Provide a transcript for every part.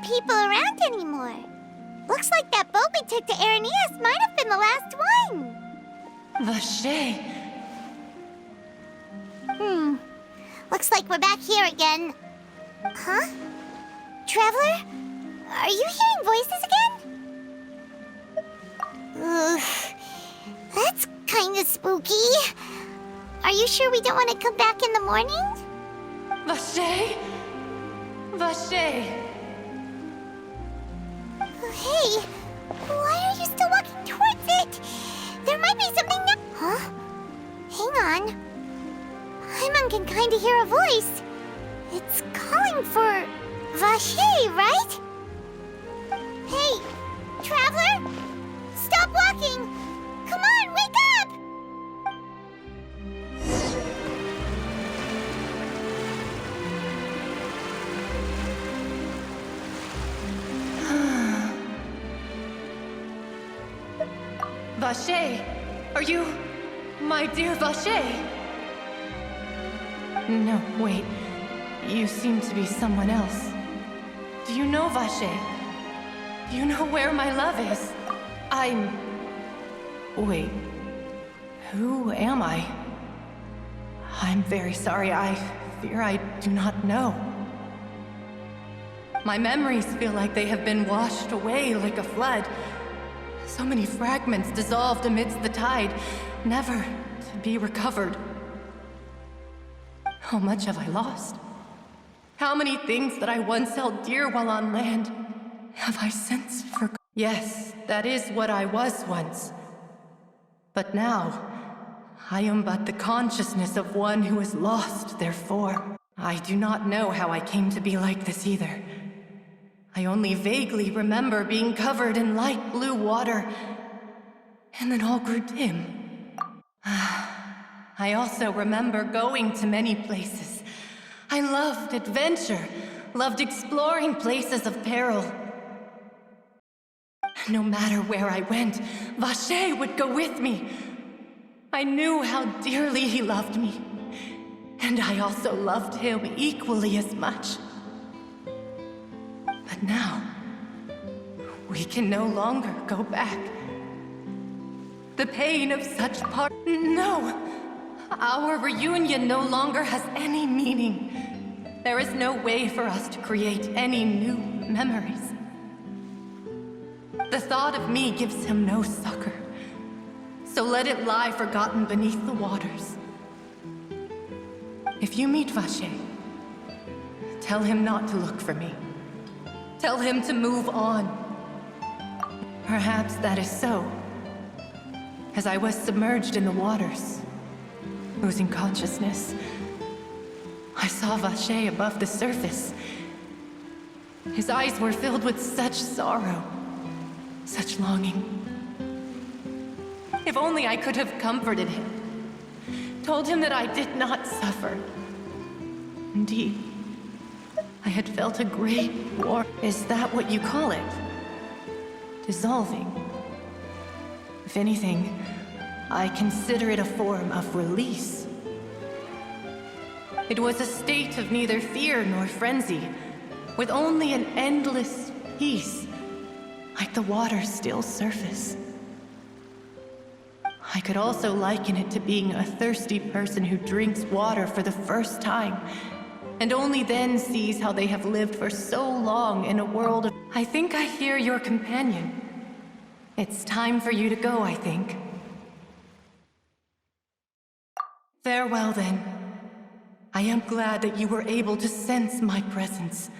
people around anymore. Looks like that boat we took to Aranias might have been the last one. Vache. Looks like we're back here again. Huh? Traveler? Are you hearing voices again? Ugh. That's kinda spooky. Are you sure we don't want to come back in the morning? Vache? Vache. Hey, why are you still walking towards it? There might be something Huh? Hang on. Paimon can kinda hear a voice. It's calling for Vache, right? Hey, Traveler! Stop walking! Come on, wake up! Vache, are you my dear Vache? No, wait. You seem to be someone else. Do you know Vache? Do you know where my love is? Wait. Who am I? I'm very sorry. I fear I do not know. My memories feel like they have been washed away like a flood. So many fragments dissolved amidst the tide, never to be recovered. How much have I lost? How many things that I once held dear while on land have I since forgotten? Yes, that is what I was once. But now, I am but the consciousness of one who is lost, therefore. I do not know how I came to be like this either. I only vaguely remember being covered in light blue water, and then all grew dim. I also remember going to many places. I loved adventure, loved exploring places of peril. No matter where I went, Vache would go with me. I knew how dearly he loved me, and I also loved him equally as much. But now, we can no longer go back. The pain of such No! Our reunion no longer has any meaning. There is no way for us to create any new memories. The thought of me gives him no succor. So let it lie forgotten beneath the waters. If you meet Vache, tell him not to look for me. Tell him to move on. Perhaps that is so. As I was submerged in the waters, losing consciousness, I saw Vache above the surface. His eyes were filled with such sorrow, such longing. If only I could have comforted him, told him that I did not suffer. Indeed, I had felt a great war. Is that what you call it? Dissolving? If anything, I consider it a form of release. It was a state of neither fear nor frenzy, with only an endless peace, like the water's still surface. I could also liken it to being a thirsty person who drinks water for the first time, and only then sees how they have lived for so long in a world of... I think I hear your companion. It's time for you to go, I think. Farewell, then. I am glad that you were able to sense my presence.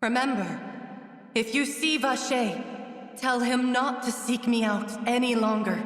Remember, if you see Vache, tell him not to seek me out any longer.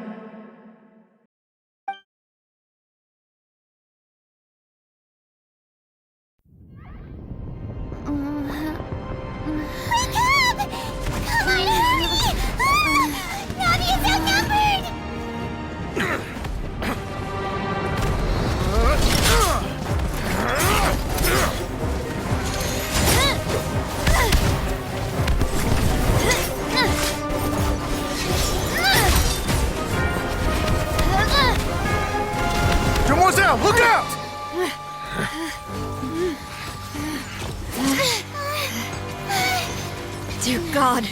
Dear God,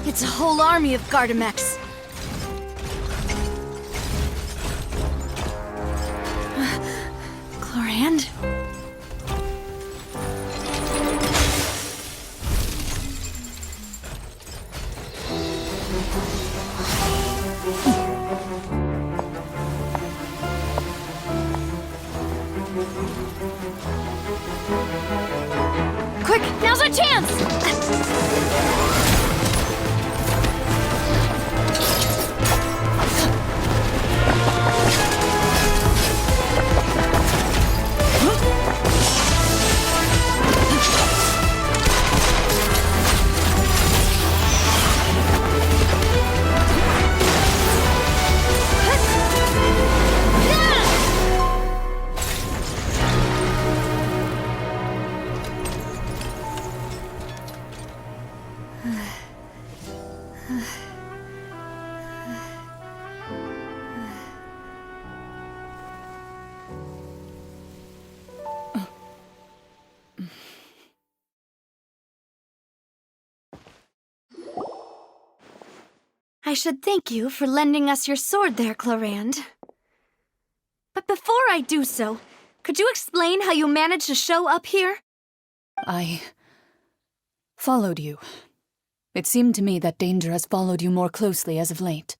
it's a whole army of Gardamex. Chlorand? Quick, now's our chance! I should thank you for lending us your sword there, Chlorand. But before I do so, could you explain how you managed to show up here? I followed you. It seemed to me that danger has followed you more closely as of late.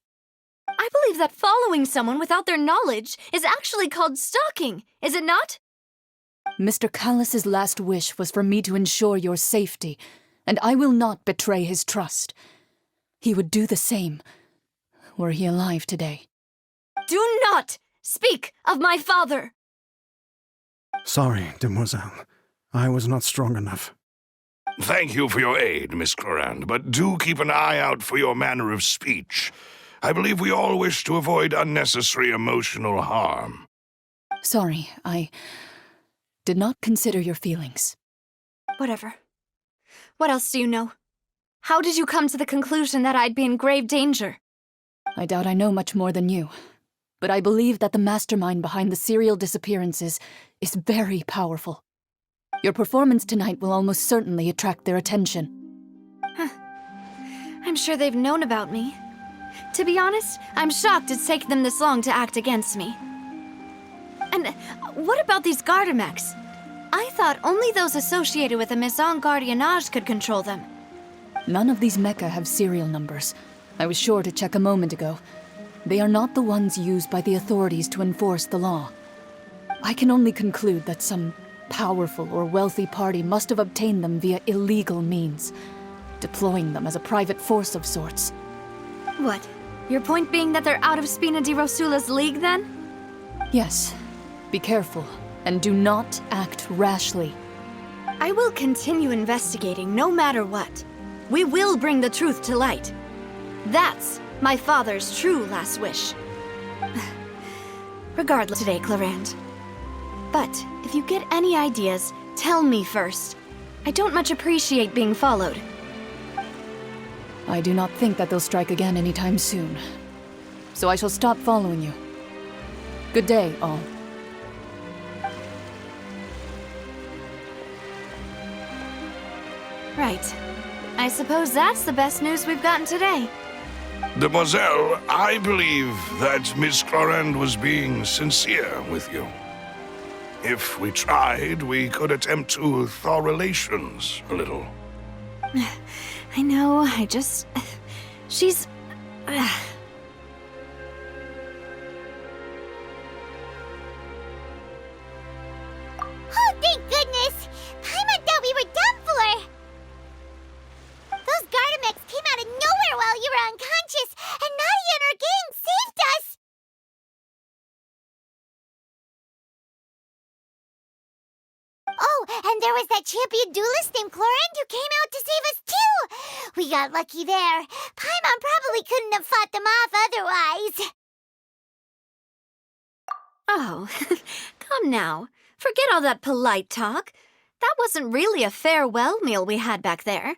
I believe that following someone without their knowledge is actually called stalking, is it not? Mr. Callus's last wish was for me to ensure your safety, and I will not betray his trust. He would do the same, were he alive today. Do not speak of my father! Sorry, demoiselle. I was not strong enough. Thank you for your aid, Miss Chlorand, but do keep an eye out for your manner of speech. I believe we all wish to avoid unnecessary emotional harm. Sorry, I did not consider your feelings. Whatever. What else do you know? How did you come to the conclusion that I'd be in grave danger? I doubt I know much more than you, but I believe that the mastermind behind the serial disappearances is very powerful. Your performance tonight will almost certainly attract their attention. I'm sure they've known about me. To be honest, I'm shocked it's taken them this long to act against me. And what about these Gardamex? I thought only those associated with the Maison Gardiennage could control them. None of these mecha have serial numbers. I was sure to check a moment ago. They are not the ones used by the authorities to enforce the law. I can only conclude that some powerful or wealthy party must have obtained them via illegal means, deploying them as a private force of sorts. What? Your point being that they're out of Spina di Rosula's league, then? Yes. Be careful, and do not act rashly. I will continue investigating no matter what. We will bring the truth to light. That's my father's true last wish. Regardless today, Chlorand. But if you get any ideas, tell me first. I don't much appreciate being followed. I do not think that they'll strike again anytime soon. So I shall stop following you. Good day, all. Right. I suppose that's the best news we've gotten today. Demoiselle, I believe that Miss Chlorand was being sincere with you. If we tried, we could attempt to thaw relations a little. I know, I just... She's... Oh, thank goodness! Paimon thought we were done for! Those Gardamex came out of nowhere while you were unconscious, and Nadia and her gang saved us! Oh, and there was that champion duelist named Chlorand who came out to save us too! We got lucky there. Paimon probably couldn't have fought them off otherwise. Oh, come now. Forget all that polite talk. That wasn't really a farewell meal we had back there.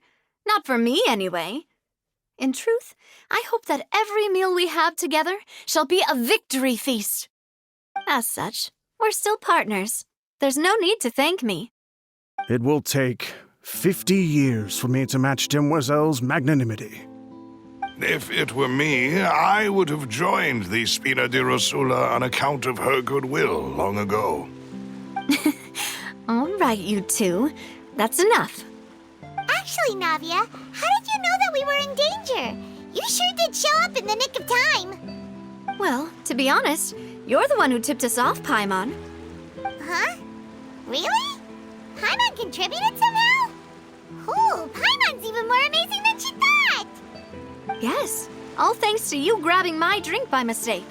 Not for me, anyway. In truth, I hope that every meal we have together shall be a victory feast. As such, we're still partners. There's no need to thank me. It will take 50 years for me to match Demoiselle's magnanimity. If it were me, I would have joined the Spina di Rosula on account of her goodwill long ago. All right, you two. That's enough. Actually, Navia, how did you know that we were in danger? You sure did show up in the nick of time. Well, to be honest, you're the one who tipped us off, Paimon. Huh? Really? Paimon contributed somehow? Ooh, Paimon's even more amazing than she thought! Yes, all thanks to you grabbing my drink by mistake.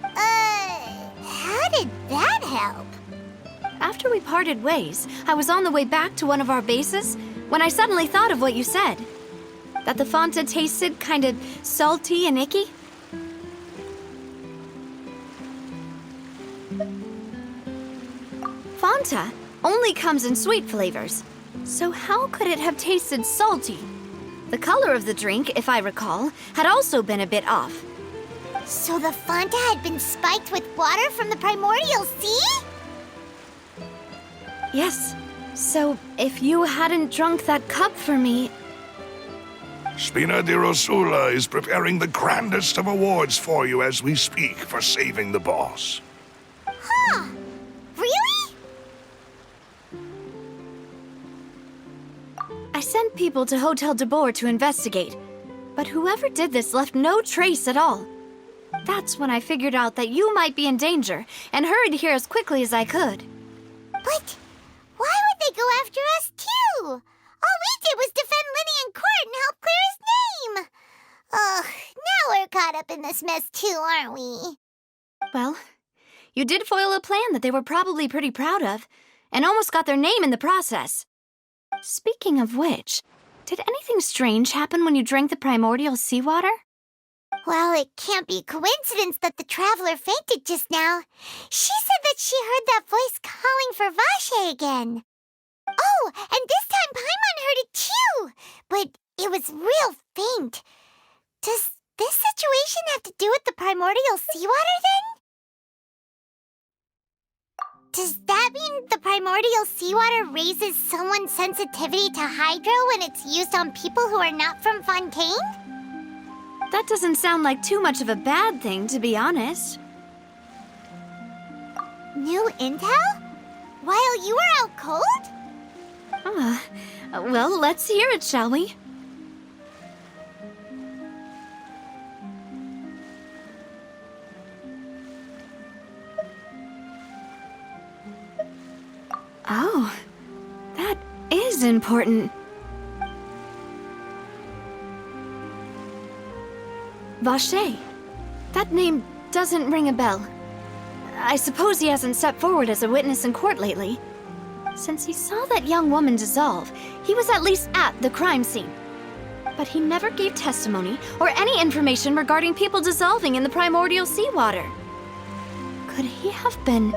How did that help? After we parted ways, I was on the way back to one of our bases when I suddenly thought of what you said. That the Fanta tasted kind of salty and icky. Fanta only comes in sweet flavors, so how could it have tasted salty? The color of the drink, if I recall, had also been a bit off. So the Fanta had been spiked with water from the primordial sea? Yes, so if you hadn't drunk that cup for me... Spina di Rosula is preparing the grandest of awards for you as we speak for saving the boss. Huh. Really? I sent people to Hotel de Boer to investigate, but whoever did this left no trace at all. That's when I figured out that you might be in danger and hurried here as quickly as I could. But why would they go after us too? All we did was defend Linny in court and help clear his name. Ugh, now we're caught up in this mess too, aren't we? Well, you did foil a plan that they were probably pretty proud of, and almost got their name in the process. Speaking of which, did anything strange happen when you drank the primordial seawater? Well, it can't be coincidence that the traveler fainted just now. She said that she heard that voice calling for Vache again. Oh, and this time Paimon heard it too, but it was real faint. Does this situation have to do with the primordial seawater then? Does that mean the primordial seawater raises someone's sensitivity to hydro when it's used on people who are not from Fontaine? That doesn't sound like too much of a bad thing, to be honest. New intel? While you were out cold? Well, let's hear it, shall we? Oh, that is important. Vache. That name doesn't ring a bell. I suppose he hasn't stepped forward as a witness in court lately. Since he saw that young woman dissolve, he was at least at the crime scene. But he never gave testimony or any information regarding people dissolving in the primordial seawater. Could he have been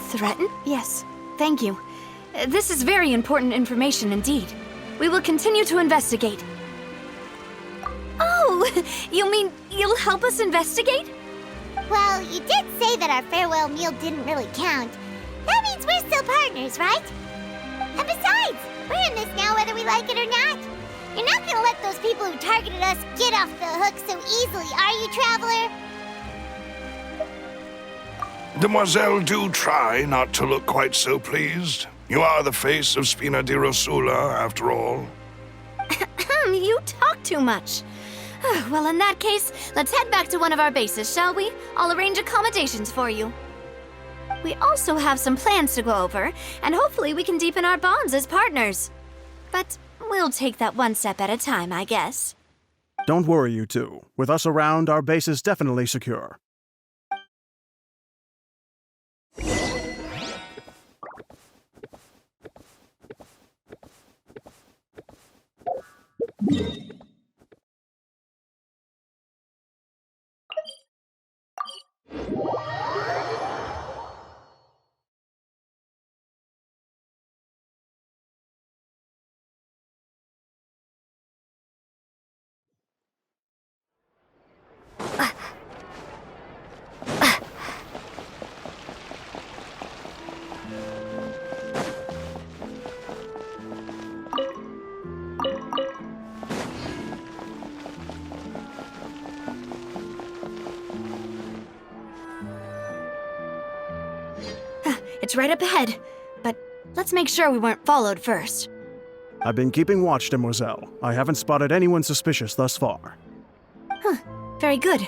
threatened? Yes, thank you. This is very important information indeed. We will continue to investigate. Oh, you mean you'll help us investigate? Well, you did say that our farewell meal didn't really count. That means we're still partners, right? And besides, we're in this now whether we like it or not. You're not gonna let those people who targeted us get off the hook so easily, are you, Traveler? Demoiselle, do try not to look quite so pleased. You are the face of Spina di Rosula, after all. You talk too much. Well, in that case, let's head back to one of our bases, shall we? I'll arrange accommodations for you. We also have some plans to go over, and hopefully we can deepen our bonds as partners. But we'll take that one step at a time, I guess. Don't worry, you two. With us around, our base is definitely secure. It's right up ahead, but let's make sure we weren't followed first. I've been keeping watch, Demoiselle. I haven't spotted anyone suspicious thus far. Very good.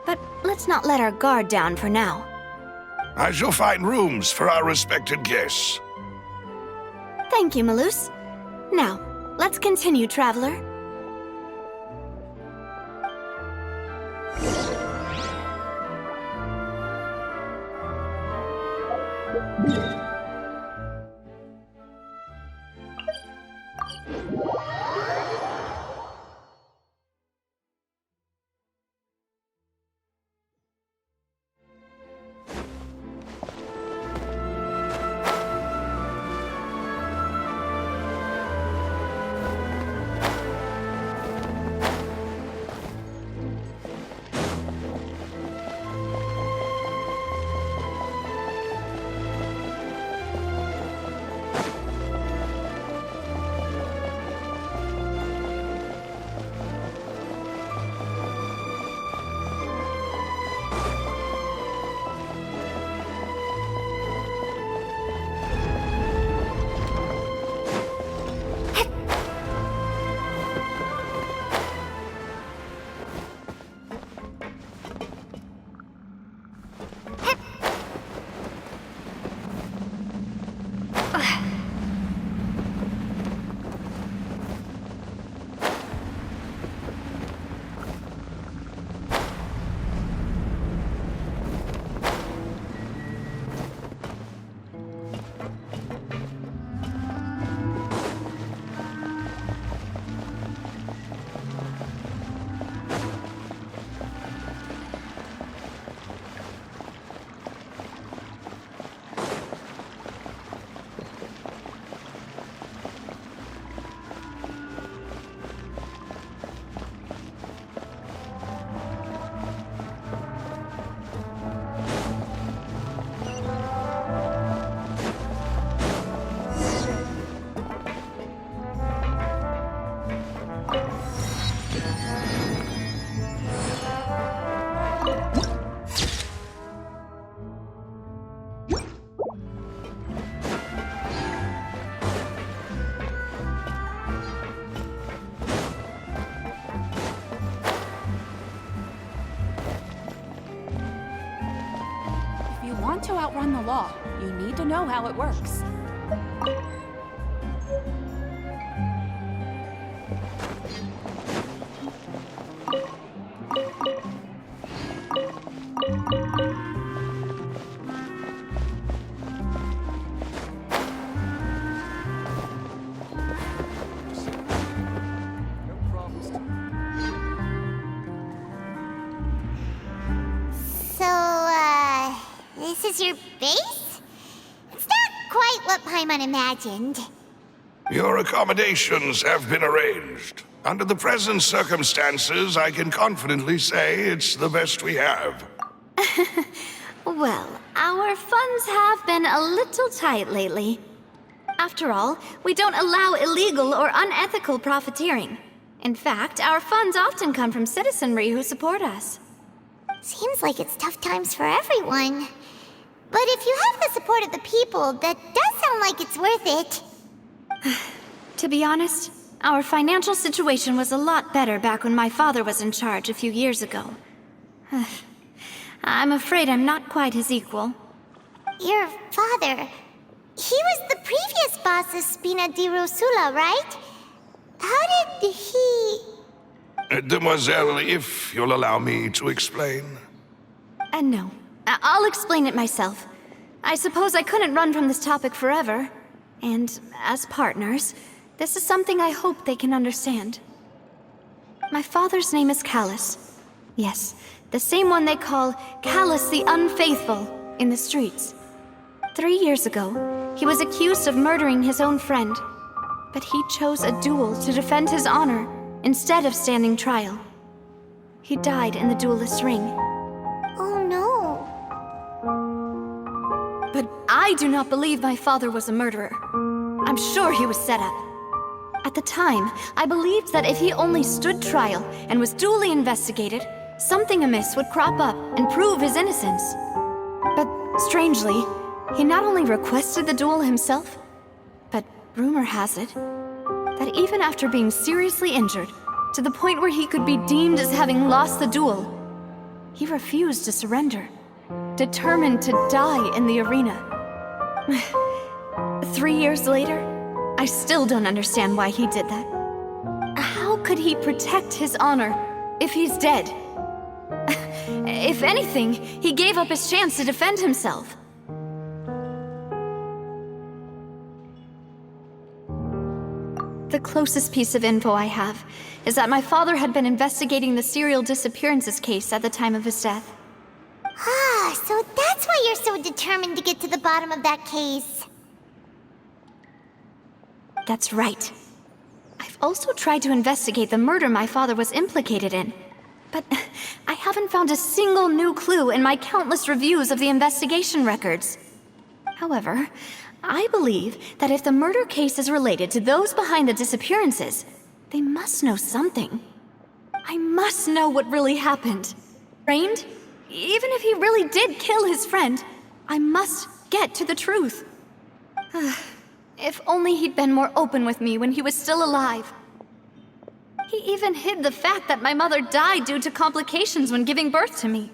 But let's not let our guard down for now. I shall find rooms for our respected guests. Thank you, Malus. Now, let's continue, traveler. To outrun the law, you need to know how it works. This is your base? It's not quite what Paimon imagined. Your accommodations have been arranged. Under the present circumstances, I can confidently say it's the best we have. Well, our funds have been a little tight lately. After all, we don't allow illegal or unethical profiteering. In fact, our funds often come from citizenry who support us. Seems like it's tough times for everyone. But if you have the support of the people, that does sound like it's worth it. To be honest, our financial situation was a lot better back when my father was in charge a few years ago. I'm afraid I'm not quite his equal. Your father... he was the previous boss of Spina di Rosula, right? How did he... Demoiselle, if you'll allow me to explain. No. I'll explain it myself. I suppose I couldn't run from this topic forever. And as partners, this is something I hope they can understand. My father's name is Callus. Yes, the same one they call Callus the Unfaithful in the streets. 3 years ago, he was accused of murdering his own friend. But he chose a duel to defend his honor instead of standing trial. He died in the duelist's ring. Oh no. But I do not believe my father was a murderer. I'm sure he was set up. At the time, I believed that if he only stood trial and was duly investigated, something amiss would crop up and prove his innocence. But strangely, He not only requested the duel himself, but rumor has it that even after being seriously injured, to the point where he could be deemed as having lost the duel, he refused to surrender, determined to die in the arena. 3 years later, I still don't understand why he did that. How could he protect his honor if he's dead? If anything, he gave up his chance to defend himself. The closest piece of info I have is that my father had been investigating the serial disappearances case at the time of his death. Ah, so that's why you're so determined to get to the bottom of that case. That's right. I've also tried to investigate the murder my father was implicated in, but I haven't found a single new clue in my countless reviews of the investigation records. However, I believe that if the murder case is related to those behind the disappearances, they must know something. I must know what really happened. Trained? Even if he really did kill his friend, I must get to the truth. If only he'd been more open with me when he was still alive. He even hid the fact that my mother died due to complications when giving birth to me.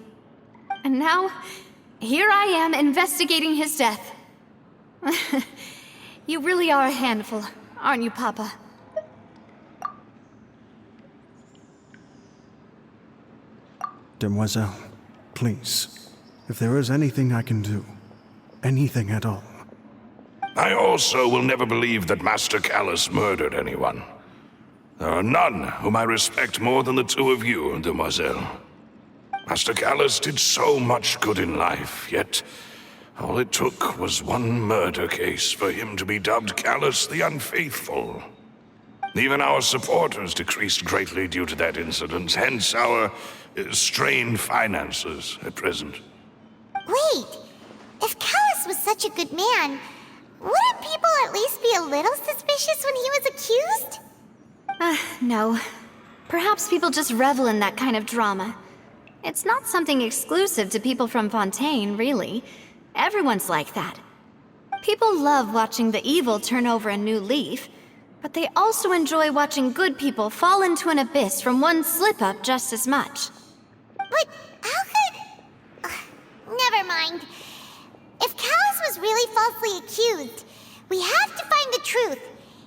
And now, here I am investigating his death. You really are a handful, aren't you, Papa? Demoiselle, please, if there is anything I can do, anything at all. I also will never believe that Master Callus murdered anyone. There are none whom I respect more than the two of you, Demoiselle. Master Callus did so much good in life, yet all it took was one murder case for him to be dubbed Callus the Unfaithful. Even our supporters decreased greatly due to that incident, hence our strained finances at present. Wait, if Callus was such a good man, wouldn't people at least be a little suspicious when he was accused? No. Perhaps people just revel in that kind of drama. It's not something exclusive to people from Fontaine, really. Everyone's like that. People love watching the evil turn over a new leaf, but they also enjoy watching good people fall into an abyss from one slip-up just as much. But how could... never mind. If Callus was really falsely accused, we have to find the truth.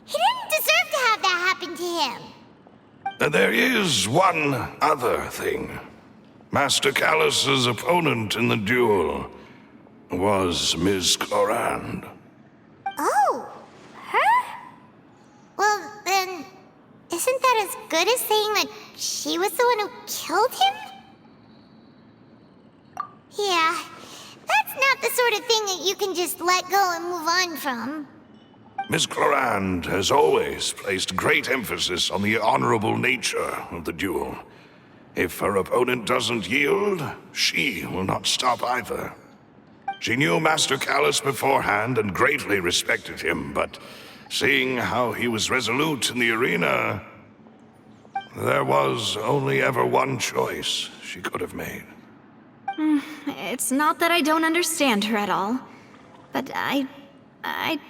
He didn't deserve to have that happen to him. There is one other thing. Master Callus's opponent in the duel was Ms. Clorand. Oh, her? Well, then, isn't that as good as saying that she was the one who killed him? Yeah, that's not the sort of thing that you can just let go and move on from. Ms. Clorand has always placed great emphasis on the honorable nature of the duel. If her opponent doesn't yield, she will not stop either. She knew Master Callus beforehand and greatly respected him, but seeing how he was resolute in the arena, there was only ever one choice she could have made. It's not that I don't understand her at all, but I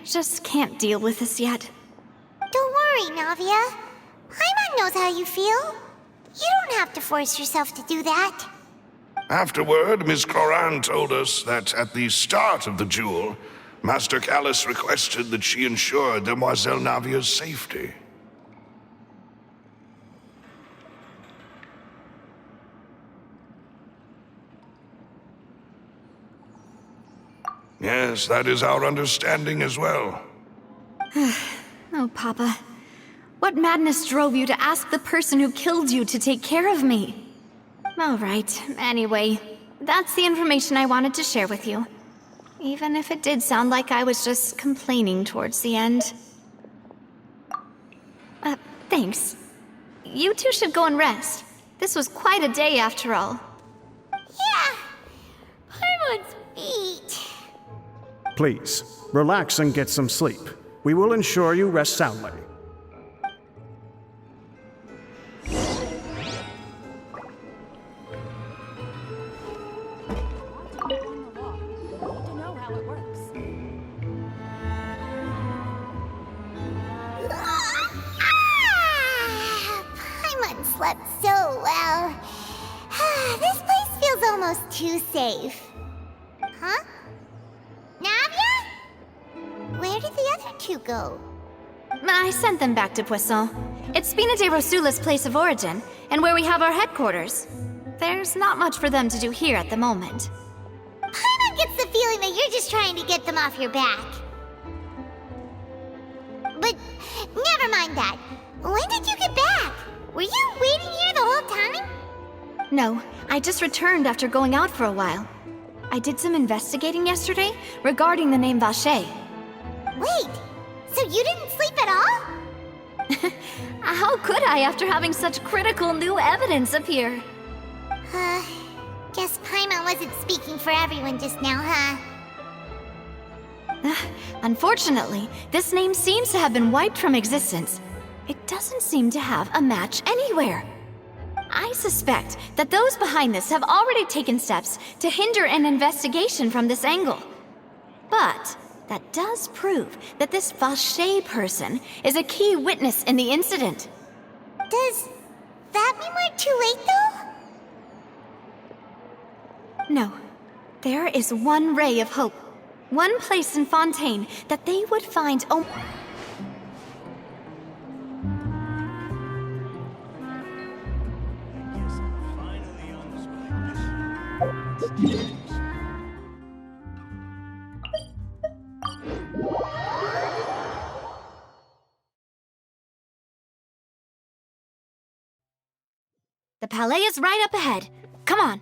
just can't deal with this yet. Don't worry, Navia. Paimon knows how you feel. You don't have to force yourself to do that. Afterward, Ms. Clorand told us that at the start of the duel, Master Callus requested that she ensure Demoiselle Navia's safety. Yes, that is our understanding as well. Oh, Papa. What madness drove you to ask the person who killed you to take care of me? All right, anyway, that's the information I wanted to share with you. Even if it did sound like I was just complaining towards the end. Thanks. You two should go and rest. This was quite a day after all. Yeah, Paimon's beat. Please, relax and get some sleep. We will ensure you rest soundly. slept so well. This place feels almost too safe. Huh? Navia? Where did the other two go? I sent them back to Poisson. It's Spina de Rosula's place of origin, and where we have our headquarters. There's not much for them to do here at the moment. Paimon gets the feeling that you're just trying to get them off your back. But never mind that. When did you get back? Were you waiting here the whole time? No, I just returned after going out for a while. I did some investigating yesterday regarding the name Vache. Wait, so you didn't sleep at all? How could I after having such critical new evidence appear? Guess Paimon wasn't speaking for everyone just now, huh? Unfortunately, this name seems to have been wiped from existence. It doesn't seem to have a match anywhere. I suspect that those behind this have already taken steps to hinder an investigation from this angle. But that does prove that this Vache person is a key witness in the incident. Does that mean we're too late, though? No. There is one ray of hope. One place in Fontaine that they would find The Palais is right up ahead. Come on.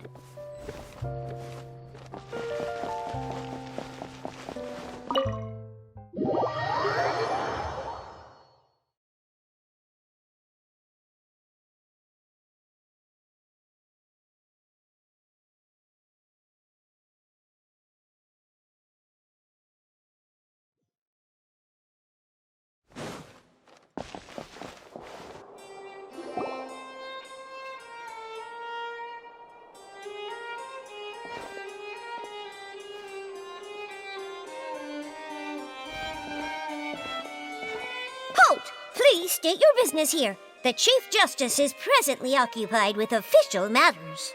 Halt! Please state your business here. The Chief Justice is presently occupied with official matters.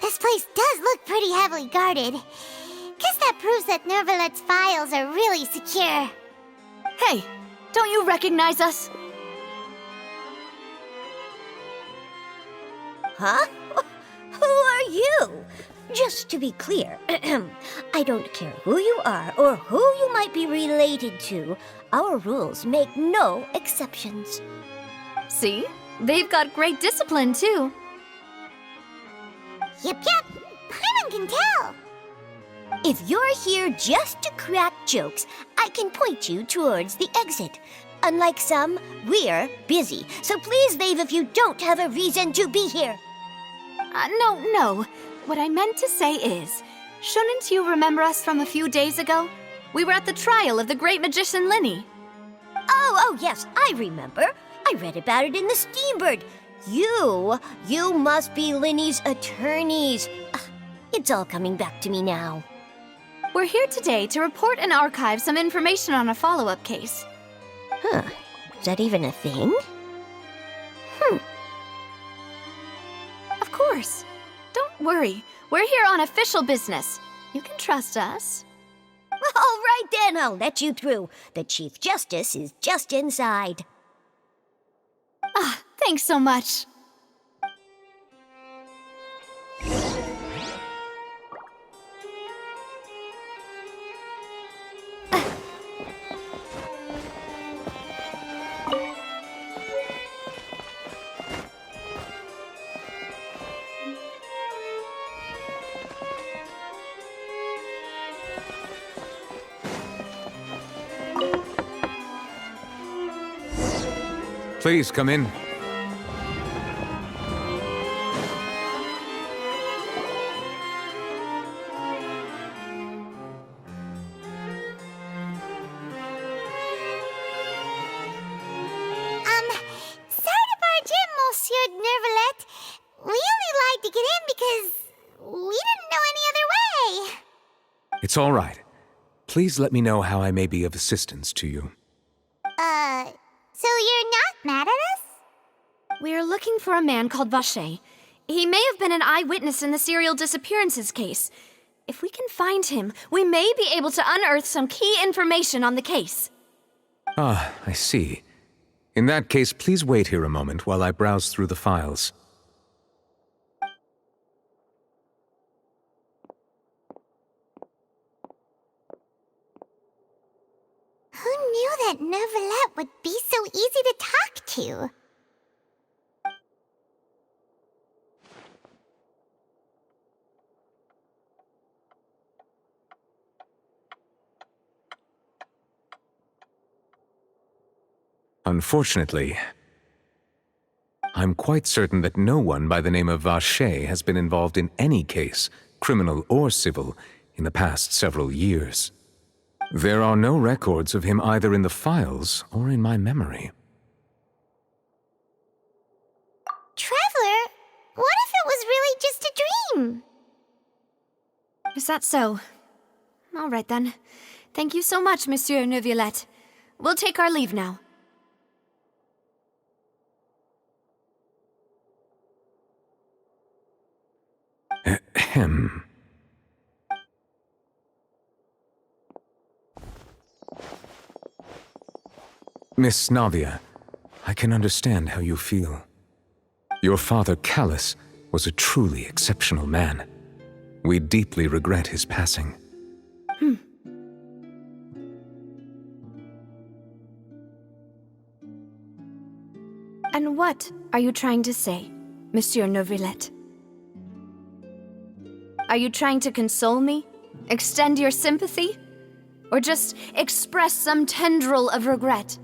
This place does look pretty heavily guarded. Guess that proves that Nervalet's files are really secure. Hey, don't you recognize us? Huh? Who are you? Just to be clear, I don't care who you are or who you might be related to. Our rules make no exceptions. See? They've got great discipline, too. Yep. Paimon can tell. If you're here just to crack jokes, I can point you towards the exit. Unlike some, we're busy, so please leave if you don't have a reason to be here. No. What I meant to say is, shouldn't you remember us from a few days ago? We were at the trial of the great magician Linny. Oh, yes, I remember. I read about it in the Steambird. You must be Linny's attorneys. It's all coming back to me now. We're here today to report and archive some information on a follow-up case. Huh, is that even a thing? Of course. Don't worry. We're here on official business. You can trust us. All right then, I'll let you through. The Chief Justice is just inside. Thanks so much. Please come in. Sorry to barge in, Monsieur Nervalet. We only lied to get in because we didn't know any other way. It's all right. Please let me know how I may be of assistance to you. So you're not mad at us? We're looking for a man called Vache. He may have been an eyewitness in the serial disappearances case. If we can find him, we may be able to unearth some key information on the case. Ah, I see. In that case, please wait here a moment while I browse through the files. Who knew that Neuvillette would be so easy to talk to? Unfortunately, I'm quite certain that no one by the name of Vache has been involved in any case, criminal or civil, in the past several years. There are no records of him either in the files or in my memory. Traveler, what if it was really just a dream? Is that so? All right then. Thank you so much, Monsieur Neuvillette. We'll take our leave now. Ahem. Miss Navia, I can understand how you feel. Your father, Callus, was a truly exceptional man. We deeply regret his passing. And what are you trying to say, Monsieur Neuvillette? Are you trying to console me? Extend your sympathy? Or just express some tendril of regret?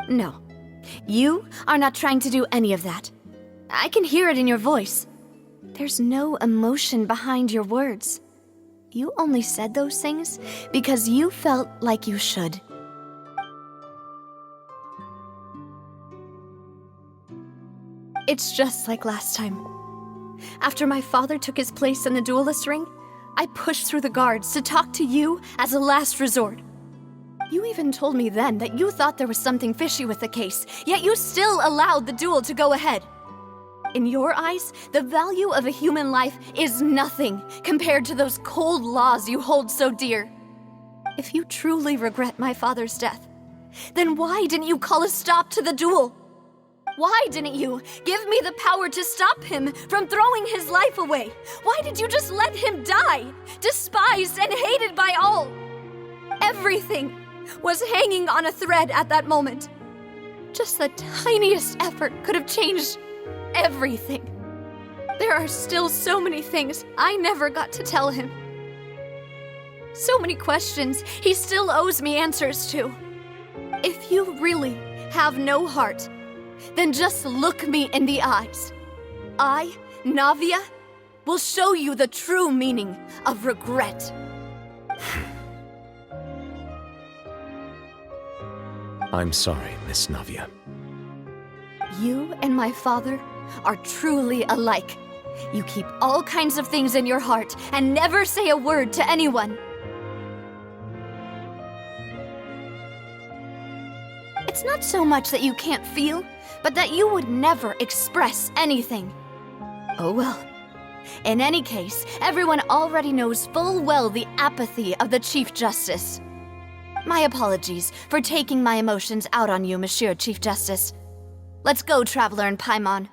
No. You are not trying to do any of that. I can hear it in your voice. There's no emotion behind your words. You only said those things because you felt like you should. It's just like last time. After my father took his place in the duelist ring, I pushed through the guards to talk to you as a last resort. You even told me then that you thought there was something fishy with the case, yet you still allowed the duel to go ahead. In your eyes, the value of a human life is nothing compared to those cold laws you hold so dear. If you truly regret my father's death, then why didn't you call a stop to the duel? Why didn't you give me the power to stop him from throwing his life away? Why did you just let him die, despised and hated by all? Everything was hanging on a thread at that moment. Just the tiniest effort could have changed everything. There are still so many things I never got to tell him. So many questions he still owes me answers to. If you really have no heart, then just look me in the eyes. I, Navia, will show you the true meaning of regret. I'm sorry, Miss Navia. You and my father are truly alike. You keep all kinds of things in your heart and never say a word to anyone. It's not so much that you can't feel, but that you would never express anything. Oh well. In any case, everyone already knows full well the apathy of the Chief Justice. My apologies for taking my emotions out on you, Monsieur Chief Justice. Let's go, Traveler and Paimon.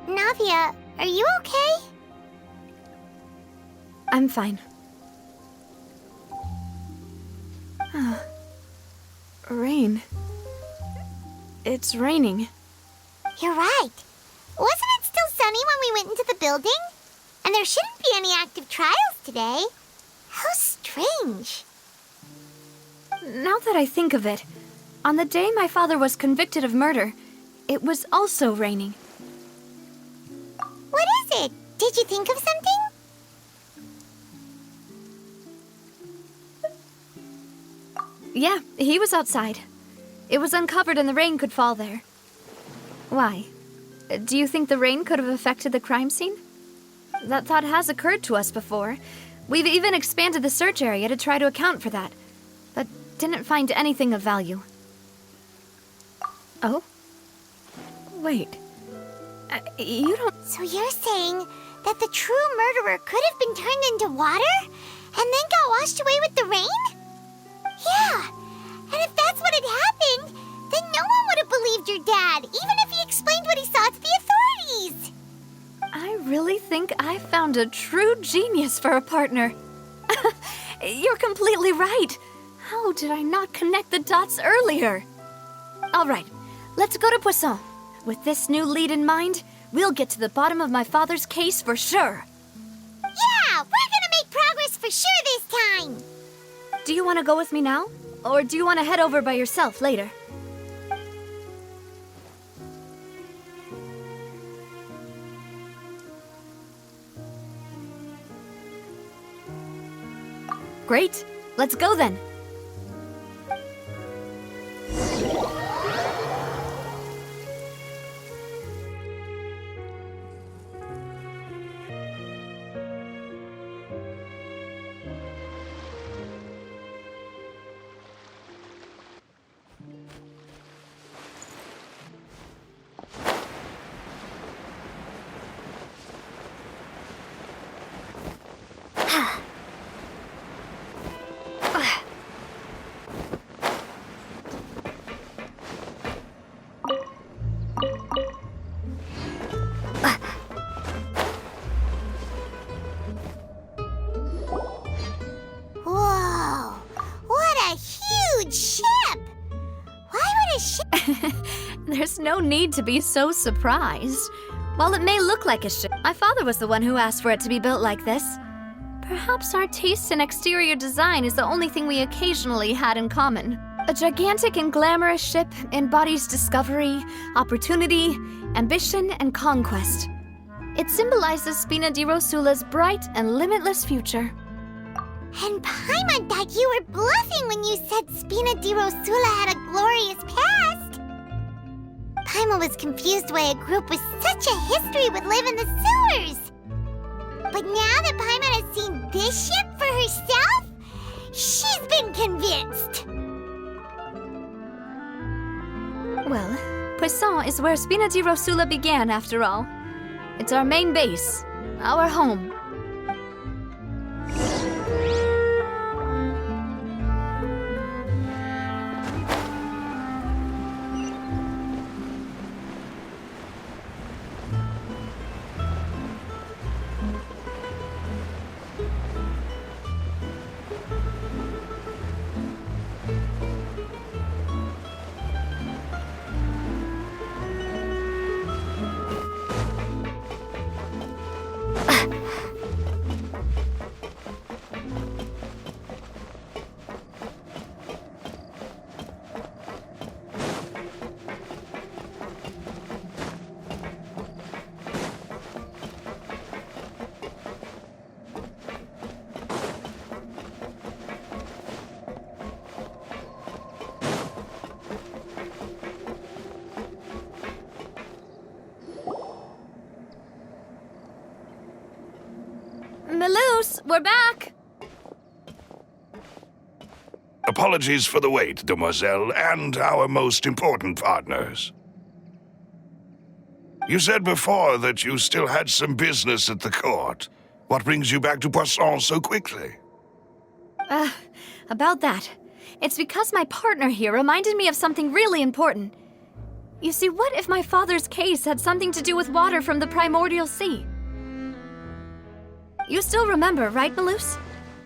Navia, are you okay? I'm fine. Rain. It's raining. You're right. Wasn't it still sunny when we went into the building? And there shouldn't be any active trials today. How strange. Now that I think of it, on the day my father was convicted of murder, it was also raining. What is it? Did you think of something? Yeah, he was outside. It was uncovered and the rain could fall there. Why? Do you think the rain could have affected the crime scene? That thought has occurred to us before. We've even expanded the search area to try to account for that, but didn't find anything of value. Oh? Wait. You don't... So you're saying that the true murderer could have been turned into water and then got washed away with the rain? Yeah, and if that's what had happened, then no one would have believed your dad, even if he explained what he saw to the authorities. I really think I found a true genius for a partner. You're completely right. How did I not connect the dots earlier? All right, let's go to Poisson. With this new lead in mind, we'll get to the bottom of my father's case for sure. Yeah, we're gonna make progress for sure this time. Do you want to go with me now? Or do you want to head over by yourself later? Great. Let's go then. Whoa, what a huge ship! Why would a ship... There's no need to be so surprised. While it may look like a ship, my father was the one who asked for it to be built like this. Perhaps our taste in exterior design is the only thing we occasionally had in common. A gigantic and glamorous ship embodies discovery, opportunity, ambition, and conquest. It symbolizes Spina di Rosula's bright and limitless future. And Paimon thought you were bluffing when you said Spina di Rosula had a glorious past. Paimon was confused why a group with such a history would live in the sewers. But now that Paimon has seen this ship for herself, she's been convinced. Well, Poisson is where Spina di Rosula began, after all. It's our main base, our home. Melus, we're back! Apologies for the wait, demoiselle, and our most important partners. You said before that you still had some business at the court. What brings you back to Poisson so quickly? About that. It's because my partner here reminded me of something really important. You see, what if my father's case had something to do with water from the primordial sea? You still remember, right, Melus?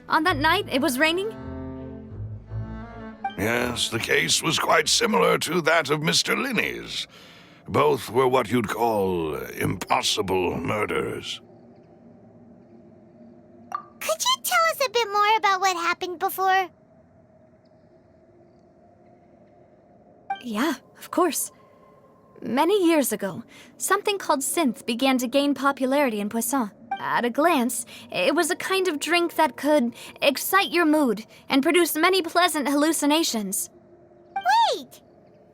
On that night, it was raining? Yes, the case was quite similar to that of Mr. Linney's. Both were what you'd call impossible murders. Could you tell us a bit more about what happened before? Yeah, of course. Many years ago, something called synth began to gain popularity in Poisson. At a glance, it was a kind of drink that could excite your mood and produce many pleasant hallucinations. Wait!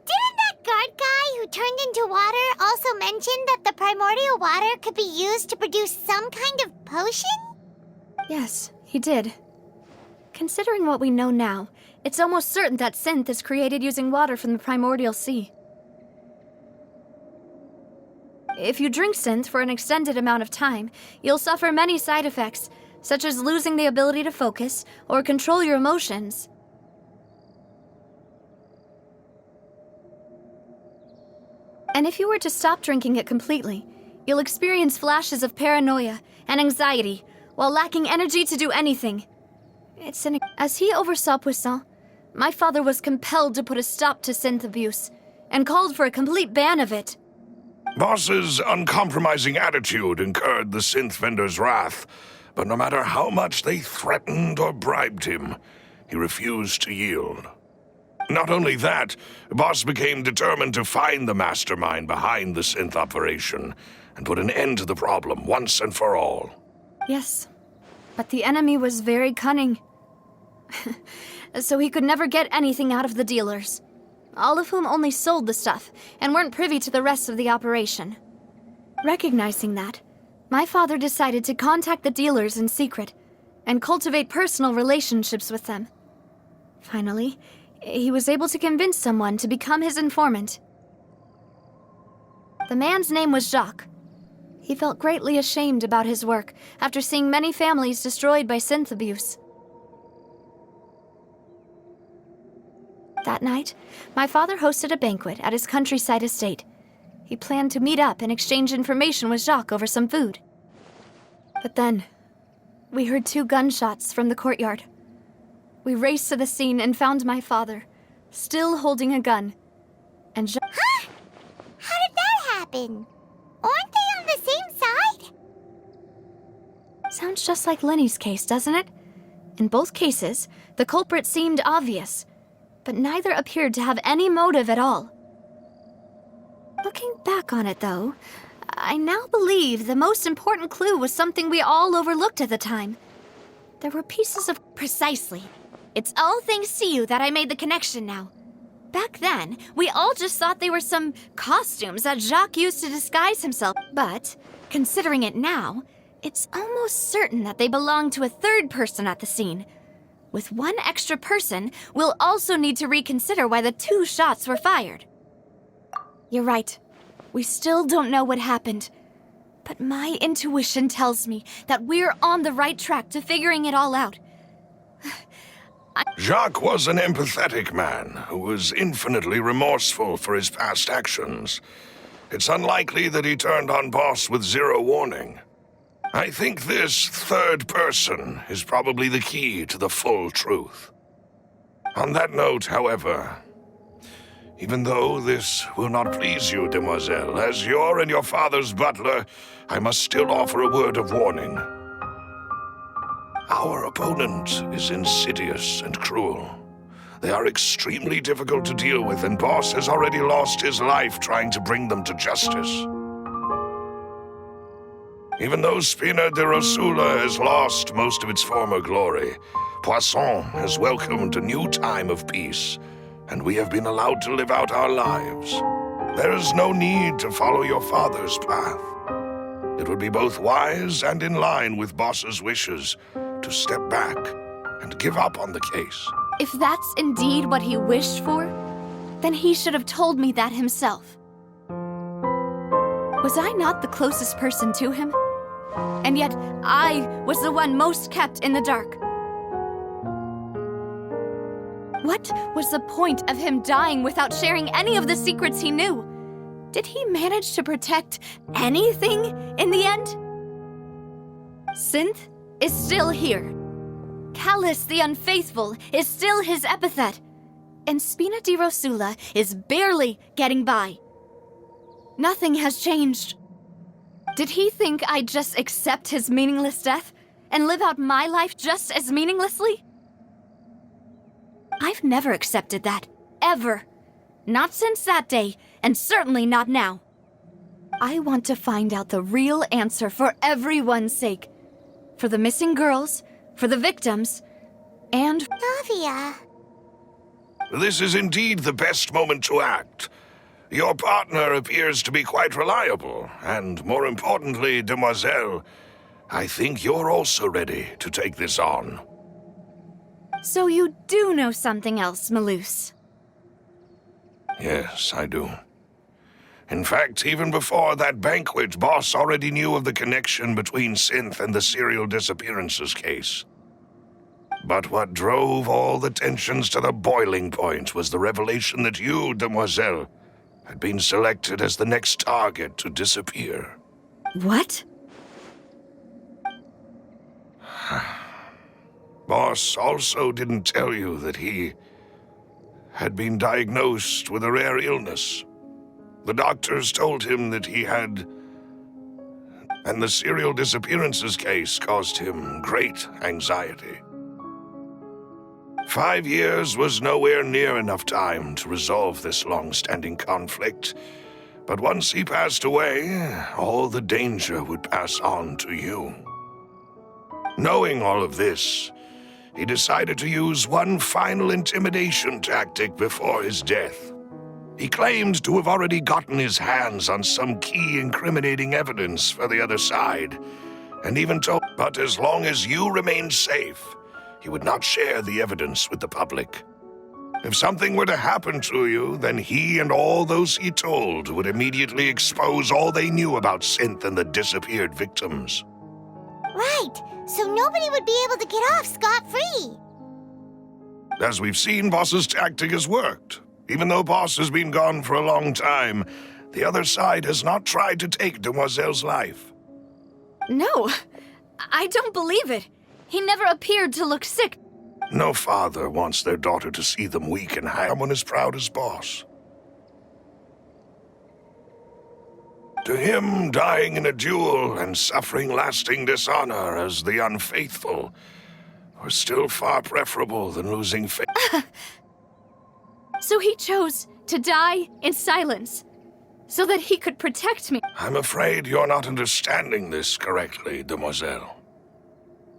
Didn't that guard guy who turned into water also mention that the primordial water could be used to produce some kind of potion? Yes, he did. Considering what we know now, it's almost certain that synth is created using water from the primordial sea. If you drink synth for an extended amount of time, you'll suffer many side effects, such as losing the ability to focus or control your emotions. And if you were to stop drinking it completely, you'll experience flashes of paranoia and anxiety while lacking energy to do anything. As he oversaw Poisson, my father was compelled to put a stop to synth abuse and called for a complete ban of it. Boss's uncompromising attitude incurred the synth vendor's wrath, but no matter how much they threatened or bribed him, he refused to yield. Not only that, Boss became determined to find the mastermind behind the synth operation and put an end to the problem once and for all. Yes, but the enemy was very cunning. So he could never get anything out of the dealers, all of whom only sold the stuff and weren't privy to the rest of the operation. Recognizing that, my father decided to contact the dealers in secret and cultivate personal relationships with them. Finally, he was able to convince someone to become his informant. The man's name was Jacques. He felt greatly ashamed about his work after seeing many families destroyed by synth abuse. That night, my father hosted a banquet at his countryside estate. He planned to meet up and exchange information with Jacques over some food. But then, we heard 2 gunshots from the courtyard. We raced to the scene and found my father, still holding a gun. And Huh? How did that happen? Aren't they on the same side? Sounds just like Lenny's case, doesn't it? In both cases, the culprit seemed obvious, but neither appeared to have any motive at all. Looking back on it, though, I now believe the most important clue was something we all overlooked at the time. There were pieces of... Precisely. It's all thanks to you that I made the connection now. Back then, we all just thought they were some costumes that Jacques used to disguise himself. But, considering it now, it's almost certain that they belong to a third person at the scene. With one extra person, we'll also need to reconsider why the 2 shots were fired. You're right. We still don't know what happened. But my intuition tells me that we're on the right track to figuring it all out. Jacques was an empathetic man who was infinitely remorseful for his past actions. It's unlikely that he turned on Boss with 0 warning. I think this third person is probably the key to the full truth. On that note, however, even though this will not please you, demoiselle, as your and your father's butler, I must still offer a word of warning. Our opponent is insidious and cruel. They are extremely difficult to deal with, and Boss has already lost his life trying to bring them to justice. Even though Spina de Rosula has lost most of its former glory, Poisson has welcomed a new time of peace, and we have been allowed to live out our lives. There is no need to follow your father's path. It would be both wise and in line with Boss's wishes to step back and give up on the case. If that's indeed what he wished for, then he should have told me that himself. Was I not the closest person to him? And yet, I was the one most kept in the dark. What was the point of him dying without sharing any of the secrets he knew? Did he manage to protect anything in the end? Synth is still here. Callus the Unfaithful is still his epithet. And Spina di Rosula is barely getting by. Nothing has changed. Did he think I'd just accept his meaningless death and live out my life just as meaninglessly? I've never accepted that, ever. Not since that day, and certainly not now. I want to find out the real answer for everyone's sake. For the missing girls, for the victims, and... Navia. This is indeed the best moment to act. Your partner appears to be quite reliable, and more importantly, Demoiselle, I think you're also ready to take this on. So you do know something else, Maloose? Yes, I do. In fact, even before that banquet, Boss already knew of the connection between Synth and the serial disappearances case. But what drove all the tensions to the boiling point was the revelation that you, Demoiselle, had been selected as the next target to disappear. What? Boss also didn't tell you that he had been diagnosed with a rare illness. The doctors told him that he had, and the serial disappearances case caused him great anxiety. 5 years was nowhere near enough time to resolve this long-standing conflict, but once he passed away, all the danger would pass on to you. Knowing all of this, he decided to use one final intimidation tactic before his death. He claimed to have already gotten his hands on some key incriminating evidence for the other side, and even told, but as long as you remained safe, he would not share the evidence with the public. If something were to happen to you, then he and all those he told would immediately expose all they knew about Synth and the disappeared victims. Right, so nobody would be able to get off scot-free. As we've seen, Boss's tactic has worked. Even though Boss has been gone for a long time, the other side has not tried to take Demoiselle's life. No, I don't believe it. He never appeared to look sick. No father wants their daughter to see them weak and have someone as proud as Boss. To him, dying in a duel and suffering lasting dishonor as the unfaithful were still far preferable than losing faith. So he chose to die in silence, so that he could protect me. I'm afraid you're not understanding this correctly, Demoiselle.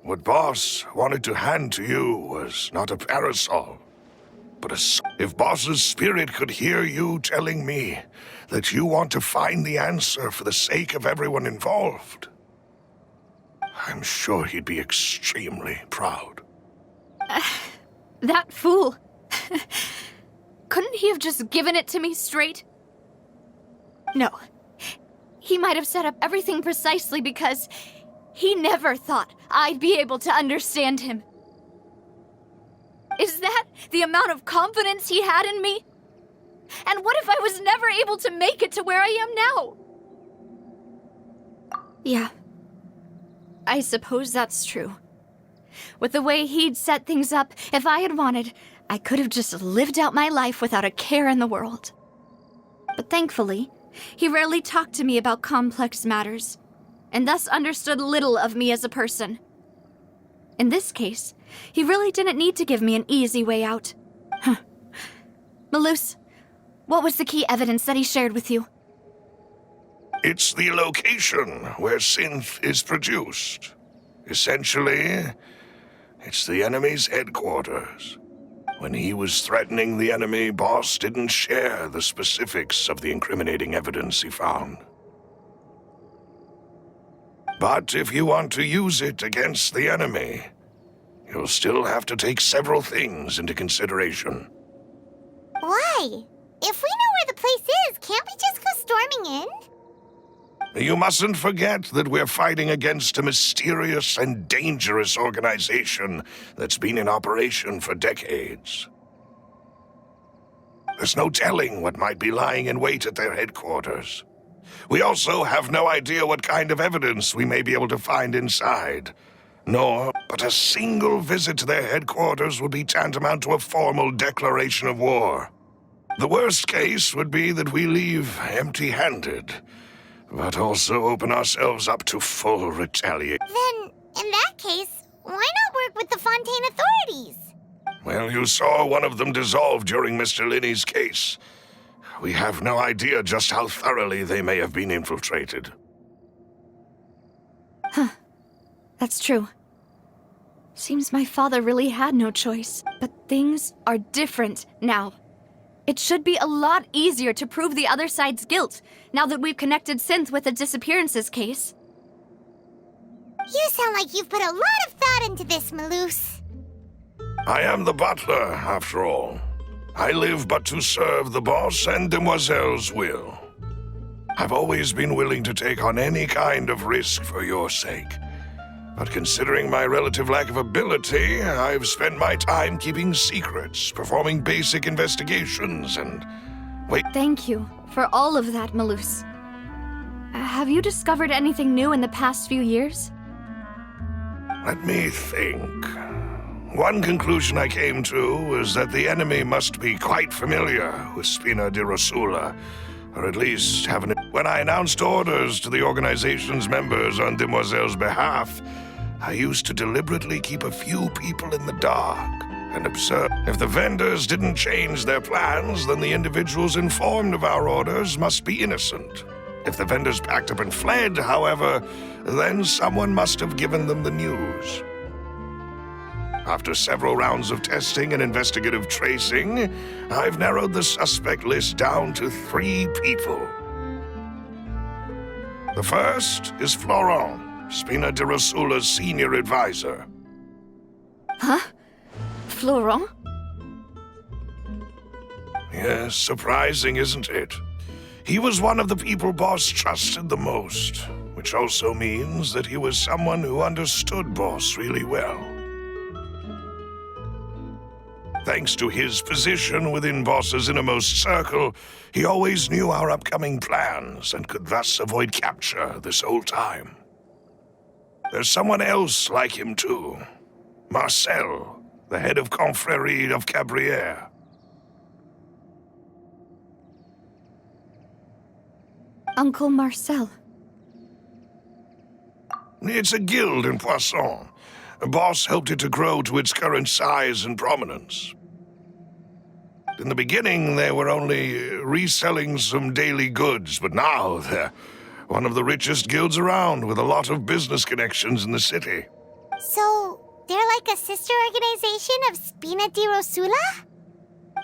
What Boss wanted to hand to you was not a parasol, but if Boss's spirit could hear you telling me that you want to find the answer for the sake of everyone involved, I'm sure he'd be extremely proud. That fool. Couldn't he have just given it to me straight? No. He might have set up everything precisely because he never thought I'd be able to understand him. Is that the amount of confidence he had in me? And what if I was never able to make it to where I am now? Yeah. I suppose that's true. With the way he'd set things up, if I had wanted, I could have just lived out my life without a care in the world. But thankfully, he rarely talked to me about complex matters, and thus understood little of me as a person. In this case, he really didn't need to give me an easy way out. Maloose, what was the key evidence that he shared with you? It's the location where Synth is produced. Essentially, it's the enemy's headquarters. When he was threatening the enemy, Boss didn't share the specifics of the incriminating evidence he found. But if you want to use it against the enemy, you'll still have to take several things into consideration. Why? If we know where the place is, can't we just go storming in? You mustn't forget that we're fighting against a mysterious and dangerous organization that's been in operation for decades. There's no telling what might be lying in wait at their headquarters. We also have no idea what kind of evidence we may be able to find inside. But a single visit to their headquarters would be tantamount to a formal declaration of war. The worst case would be that we leave empty-handed, but also open ourselves up to full retaliation. Then, in that case, why not work with the Fontaine authorities? Well, you saw one of them dissolve during Mr. Linney's case. We have no idea just how thoroughly they may have been infiltrated. That's true. Seems my father really had no choice. But things are different now. It should be a lot easier to prove the other side's guilt, now that we've connected Synth with the disappearances case. You sound like you've put a lot of thought into this, Maloose. I am the butler, after all. I live but to serve the boss and Demoiselle's will. I've always been willing to take on any kind of risk for your sake. But considering my relative lack of ability, I've spent my time keeping secrets, performing basic investigations, and... Thank you for all of that, Maloose. Have you discovered anything new in the past few years? Let me think. One conclusion I came to was that the enemy must be quite familiar with Spina di Rosula, or at least have When I announced orders to the organization's members on Demoiselle's behalf, I used to deliberately keep a few people in the dark and observe. If the vendors didn't change their plans, then the individuals informed of our orders must be innocent. If the vendors packed up and fled, however, then someone must have given them the news. After several rounds of testing and investigative tracing, I've narrowed the suspect list down to 3 people. The first is Florent, Spina di Rosula's senior advisor. Huh? Florent? Yes, surprising, isn't it? He was one of the people Boss trusted the most, which also means that he was someone who understood Boss really well. Thanks to his position within Boss's innermost circle, he always knew our upcoming plans and could thus avoid capture this whole time. There's someone else like him too. Marcel, the head of Confrérie of Cabrières. Uncle Marcel. It's a guild in Poisson. Boss helped it to grow to its current size and prominence. In the beginning, they were only reselling some daily goods, but now they're one of the richest guilds around, with a lot of business connections in the city. So, they're like a sister organization of Spina di Rosula?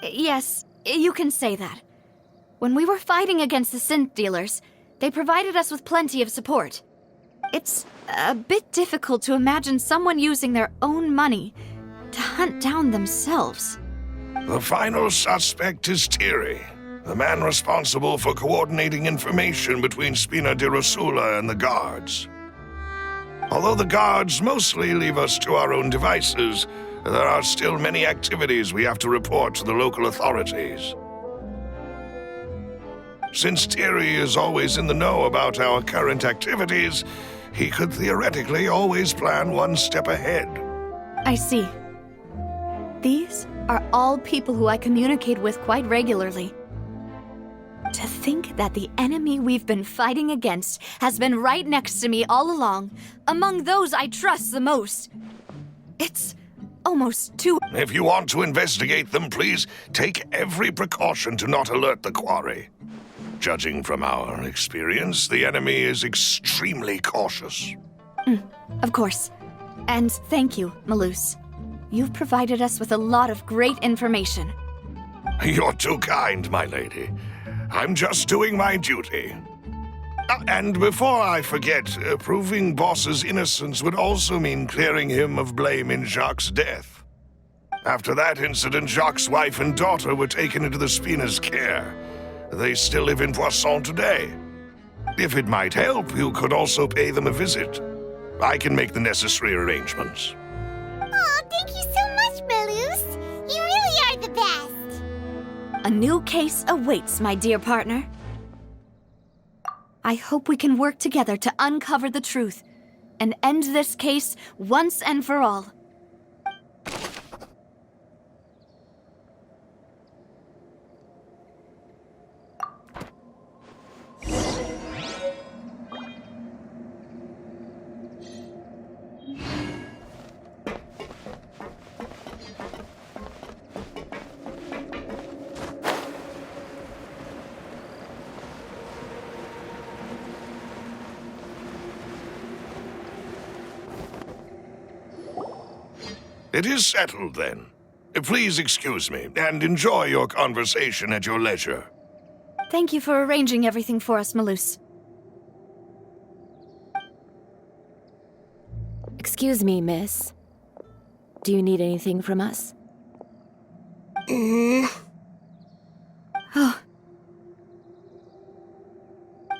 Yes, you can say that. When we were fighting against the synth dealers, they provided us with plenty of support. It's a bit difficult to imagine someone using their own money to hunt down themselves. The final suspect is Thierry, the man responsible for coordinating information between Spina di Rosula and the guards. Although the guards mostly leave us to our own devices, there are still many activities we have to report to the local authorities. Since Thierry is always in the know about our current activities, he could theoretically always plan one step ahead. I see. These are all people who I communicate with quite regularly. To think that the enemy we've been fighting against has been right next to me all along, among those I trust the most. It's almost too... If you want to investigate them, please take every precaution to not alert the quarry. Judging from our experience, the enemy is extremely cautious. Of course. And thank you, Maloose. You've provided us with a lot of great information. You're too kind, my lady. I'm just doing my duty. And before I forget, proving Boss's innocence would also mean clearing him of blame in Jacques' death. After that incident, Jacques' wife and daughter were taken into the Spina's care. They still live in Poisson today. If it might help, you could also pay them a visit. I can make the necessary arrangements. Oh, thank you so much, Maloose. You really are the best. A new case awaits, my dear partner. I hope we can work together to uncover the truth and end this case once and for all. It is settled, then. Please excuse me, and enjoy your conversation at your leisure. Thank you for arranging everything for us, Malus. Excuse me, miss. Do you need anything from us? Oh,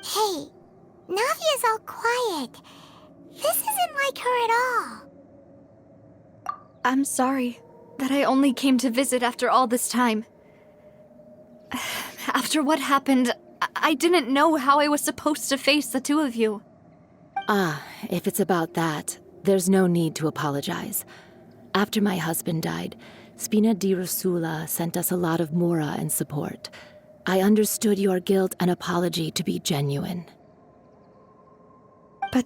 Hey, Navia's all quiet. This isn't like her at all. I'm sorry that I only came to visit after all this time. After what happened, I didn't know how I was supposed to face the two of you. Ah, if it's about that, there's no need to apologize. After my husband died, Spina di Rosula sent us a lot of mora and support. I understood your guilt and apology to be genuine. But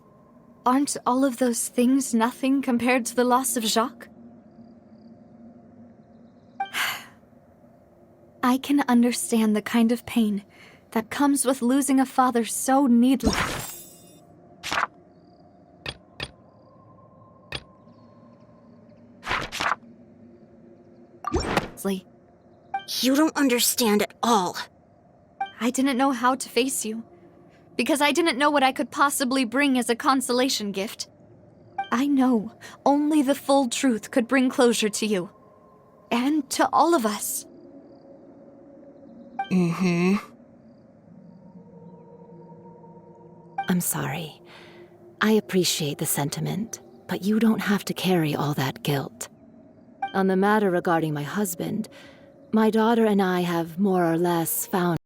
aren't all of those things nothing compared to the loss of Jacques? I can understand the kind of pain that comes with losing a father so needlessly. You don't understand at all. I didn't know how to face you, because I didn't know what I could possibly bring as a consolation gift. I know only the full truth could bring closure to you, and to all of us. I'm sorry. I appreciate the sentiment, but you don't have to carry all that guilt. On the matter regarding my husband, my daughter and I have more or less found